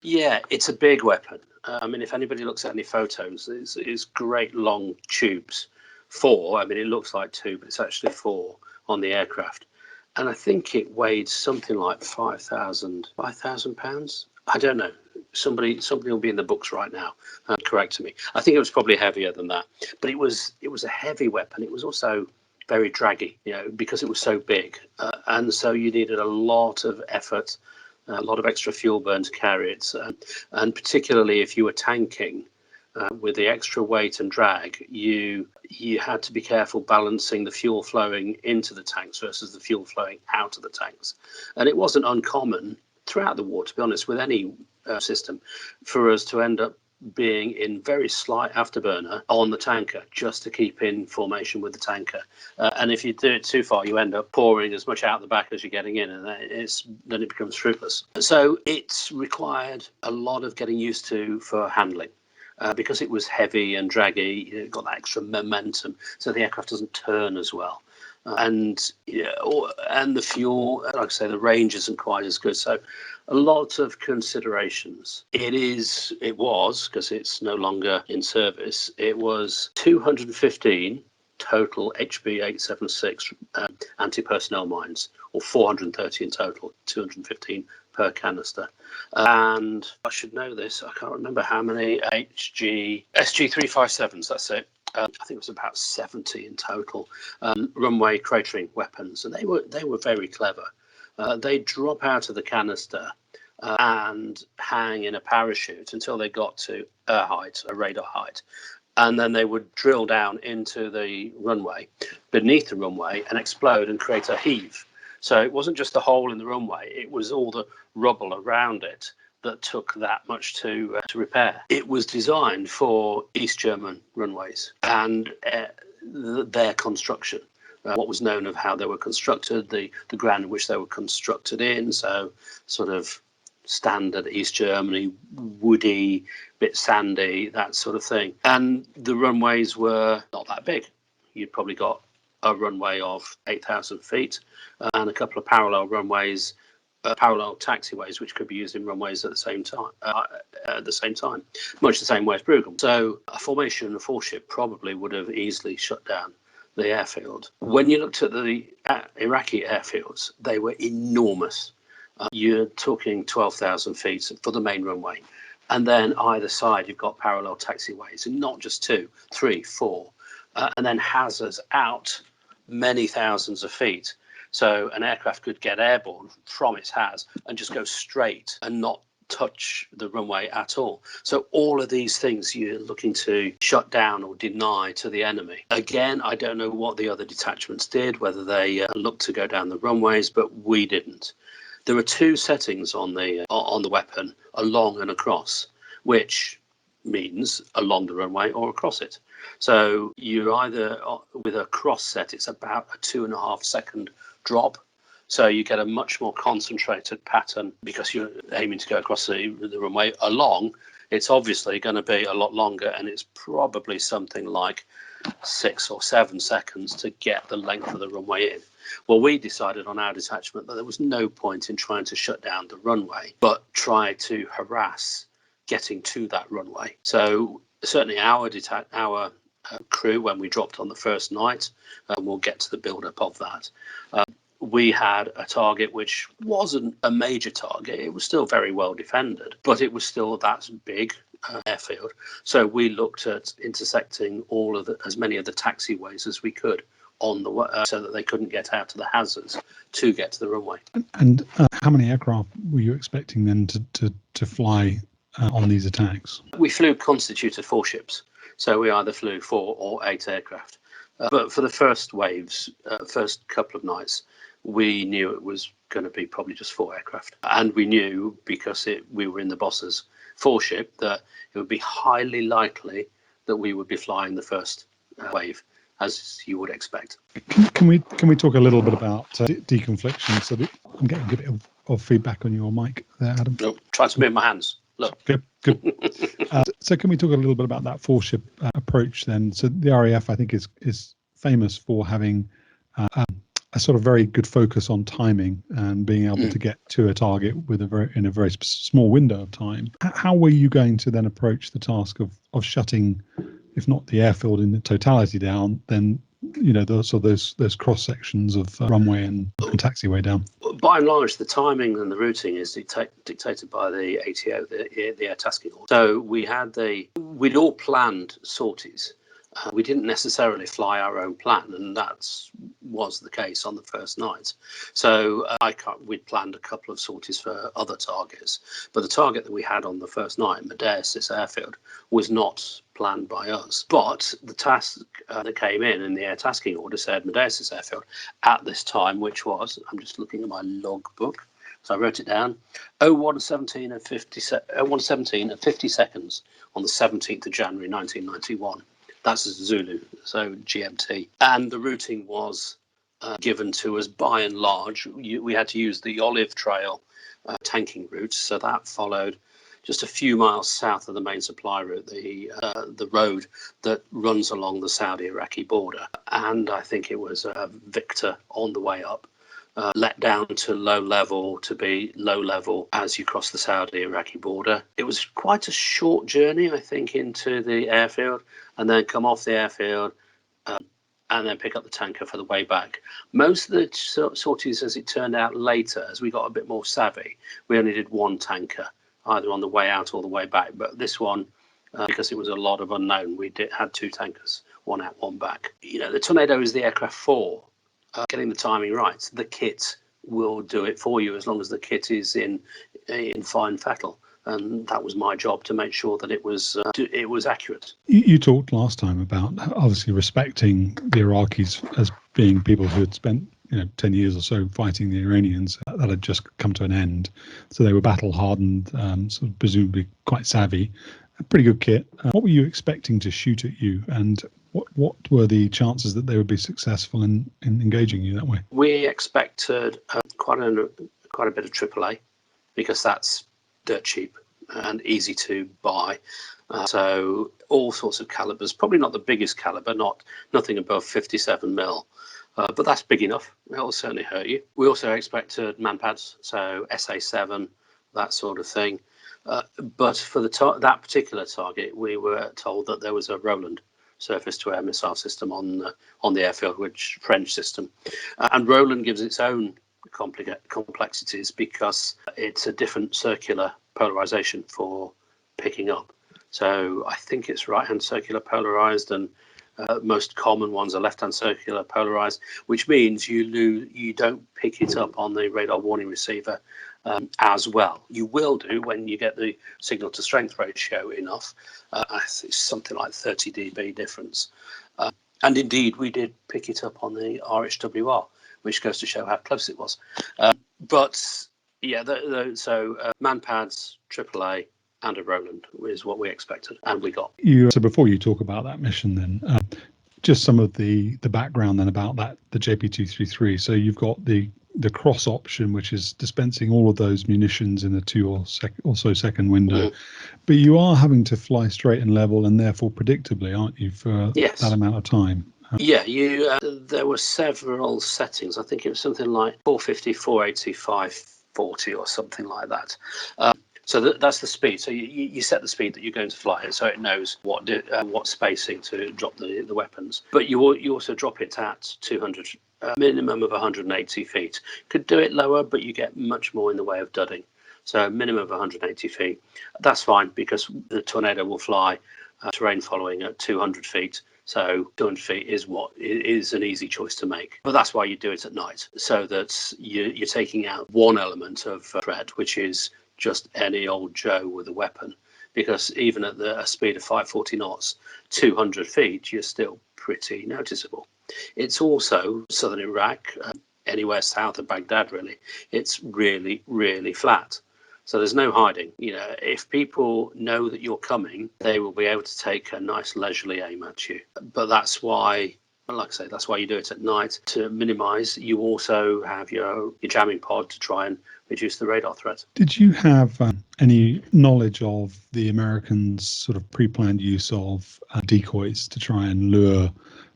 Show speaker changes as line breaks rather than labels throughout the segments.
Yeah, it's a big weapon. I mean, if anybody looks at any photos, it's great long tubes. Four, I mean, it looks like two, but it's actually four on the aircraft. And I think it weighed something like 5,000 pounds. I don't know. Somebody will be in the books right now correcting me. I think it was probably heavier than that, but it was a heavy weapon. It was also very draggy, because it was so big, and so you needed a lot of effort, a lot of extra fuel burn to carry it, and particularly if you were tanking. With the extra weight and drag, you had to be careful balancing the fuel flowing into the tanks versus the fuel flowing out of the tanks. And it wasn't uncommon throughout the war, to be honest, with any system, for us to end up being in very slight afterburner on the tanker just to keep in formation with the tanker. And if you do it too far, you end up pouring as much out the back as you're getting in, and then it becomes fruitless. So it's required a lot of getting used to for handling. Because it was heavy and draggy, it got that extra momentum, so the aircraft doesn't turn as well. And the fuel, like I say, the range isn't quite as good. So a lot of considerations. It was, because it's no longer in service, it was 215 total HB876 anti-personnel mines, or 430 in total, 215 per canister. And I should know this, I can't remember how many SG357s, that's it. I think it was about 70 in total, runway cratering weapons, and they were very clever. They drop out of the canister and hang in a parachute until they got to air height, a radar height, and then they would drill down into the runway, beneath the runway, and explode and create a heave. So it wasn't just a hole in the runway, it was all the rubble around it that took that much to repair. It was designed for East German runways and their construction. What was known of how they were constructed, the ground in which they were constructed in, so sort of standard East Germany, woody, bit sandy, that sort of thing. And the runways were not that big. You'd probably got a runway of 8,000 feet and a couple of parallel runways, parallel taxiways, which could be used in runways at the same time. Much the same way as Bruegel. So a formation of 4-ship probably would have easily shut down the airfield. When you looked at the Iraqi airfields, they were enormous. You're talking 12,000 feet for the main runway. And then either side, you've got parallel taxiways, and not just 2, 3, 4. And then hazards out many thousands of feet. So an aircraft could get airborne from its HAZ and just go straight and not touch the runway at all. So all of these things you're looking to shut down or deny to the enemy. Again, I don't know what the other detachments did, whether they looked to go down the runways, but we didn't. There are 2 settings on the weapon, along and across, which means along the runway or across it. So you're either with a cross set, it's about a 2.5 second drop. So you get a much more concentrated pattern because you're aiming to go across the runway. Along, it's obviously going to be a lot longer, and it's probably something like 6 or 7 seconds to get the length of the runway in. Well, we decided on our detachment that there was no point in trying to shut down the runway, but try to harass getting to that runway. So certainly our crew, when we dropped on the first night, we'll get to the build-up of that. We had a target which wasn't a major target. It was still very well defended, but it was still that big airfield. So we looked at intersecting as many of the taxiways as we could on the way, so that they couldn't get out of the hazards to get to the runway.
And how many aircraft were you expecting then to fly on these attacks?
We flew constituted 4 ships, so we either flew 4 or 8 aircraft. But for the first waves, first couple of nights, we knew it was going to be probably just 4 aircraft. And we knew, because we were in the boss's 4-ship, that it would be highly likely that we would be flying the first wave, as you would expect.
Can we talk a little bit about deconfliction? So I'm getting a bit of feedback on your mic there, Adam.
No, try to move my hands. Look.
Good. So can we talk a little bit about that 4-ship approach then? So the RAF, I think, is famous for having a sort of very good focus on timing and being able to get to a target with in a very small window of time. How were you going to then approach the task of shutting, if not the airfield in the totality down, then those cross sections of runway and taxiway down?
By and large, the timing and the routing is dictated by the ATO, the air tasking order. So we'd all planned sorties. We didn't necessarily fly our own plan, and that was the case on the first night. So we'd planned a couple of sorties for other targets, but the target that we had on the first night, Medeasis Airfield, was not planned by us. But the task that came in the air tasking order said Medeasis Airfield at this time, which was, I'm just looking at my logbook, so I wrote it down, 01:17 and 50 seconds on the 17th of January 1991. That's Zulu, so GMT. And the routing was given to us by and large. We had to use the Olive Trail tanking route, so that followed just a few miles south of the main supply route, the road that runs along the Saudi-Iraqi border. And I think it was Victor on the way up, let down to low level to be low level as you cross the Saudi-Iraqi border. It was quite a short journey, I think, into the airfield, and then come off the airfield and then pick up the tanker for the way back. Most of the sorties, as it turned out later, as we got a bit more savvy, we only did one tanker, either on the way out or the way back. But this one, because it was a lot of unknown, had two tankers, one out, one back. The Tornado is the aircraft for getting the timing right. The kit will do it for you as long as the kit is in fine fettle. And that was my job, to make sure that it was accurate.
You talked last time about obviously respecting the Iraqis as being people who had spent 10 years or so fighting the Iranians that had just come to an end. So they were battle hardened, sort of presumably quite savvy, a pretty good kit. What were you expecting to shoot at you, and what were the chances that they would be successful in engaging you that way?
We expected quite a bit of AAA, because that's dirt cheap and easy to buy. So all sorts of calibers, probably not the biggest caliber, nothing above 57 mil. But that's big enough. It'll certainly hurt you. We also expected manpads, so SA7, that sort of thing. But for that particular target, we were told that there was a Roland surface-to-air missile system on the airfield, which French system. And Roland gives its own complexities because it's a different circular polarization for picking up. So I think it's right-hand circular polarized, and most common ones are left-hand circular polarized, which means you don't pick it up on the radar warning receiver as well. You will do when you get the signal to strength ratio enough. It's something like 30 dB difference. And indeed, we did pick it up on the RHWR, which goes to show how close it was. But yeah, so manpads, AAA, and a Roland is what we expected, and we got.
So before you talk about that mission, then just some of the background then about that, the JP233. So you've got the cross option, which is dispensing all of those munitions in a 2 or so second window, but you are having to fly straight and level, and therefore predictably, aren't you, for that amount of time?
Yeah, there were several settings. I think it was something like 450, 480, 540 or something like that. So that's the speed. So you set the speed that you're going to fly it, so it knows what spacing to drop the weapons. But you also drop it at 200, minimum of 180 feet. Could do it lower, but you get much more in the way of dudding. So minimum of 180 feet. That's fine, because the Tornado will fly terrain following at 200 feet. So 200 feet is an easy choice to make. But that's why you do it at night, so that you're taking out one element of threat, which is just any old Joe with a weapon. Because even at a speed of 540 knots, 200 feet, you're still pretty noticeable. It's also southern Iraq, anywhere south of Baghdad, really. It's really, really flat. So there's no hiding. If people know that you're coming, they will be able to take a nice leisurely aim at you. But that's why, like I say, that's why you do it at night, to minimise. You also have your jamming pod to try and reduce the radar threat.
Did you have any knowledge of the Americans' sort of pre-planned use of decoys to try and lure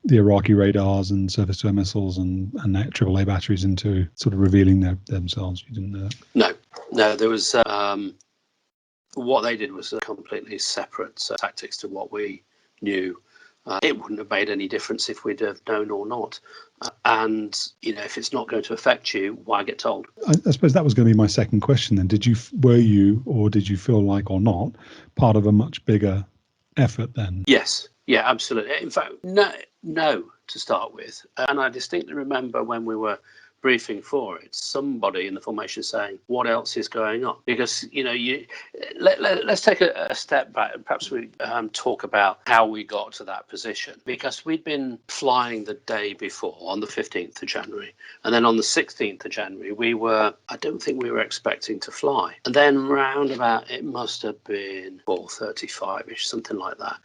the Iraqi radars and surface-to-air missiles and AAA batteries into sort of revealing themselves? You didn't know that?
No, there was what they did was completely separate tactics to what we knew. It wouldn't have made any difference if we'd have known or not. And, if it's not going to affect you, why get told?
I suppose that was going to be my second question then. Did you feel like or not part of a much bigger effort then?
Yes. Yeah, absolutely. In fact, no to start with. And I distinctly remember when we were briefing for it, somebody in the formation saying, what else is going on? Because, let's take a step back and perhaps we talk about how we got to that position. Because we'd been flying the day before on the 15th of January. And then on the 16th of January, I don't think we were expecting to fly. And then round about, it must have been 4:35-ish, something like that.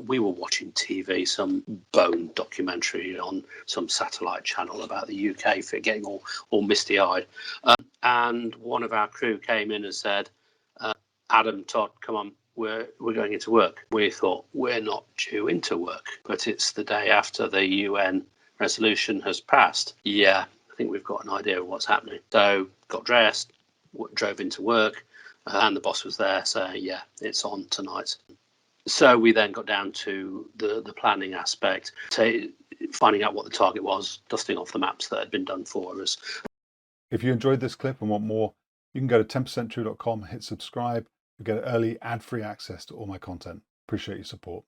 We were watching TV, some bone documentary on some satellite channel about the UK for getting all misty-eyed. And one of our crew came in and said, Adam, Todd, come on, we're going into work. We thought, we're not due into work, but it's the day after the UN resolution has passed. Yeah, I think we've got an idea of what's happening. So got dressed, drove into work, and the boss was there saying, yeah, it's on tonight. So we then got down to the planning aspect, finding out what the target was, dusting off the maps that had been done for us.
If you enjoyed this clip and want more, you can go to 10percenttrue.com, hit subscribe, you get early ad-free access to all my content. Appreciate your support.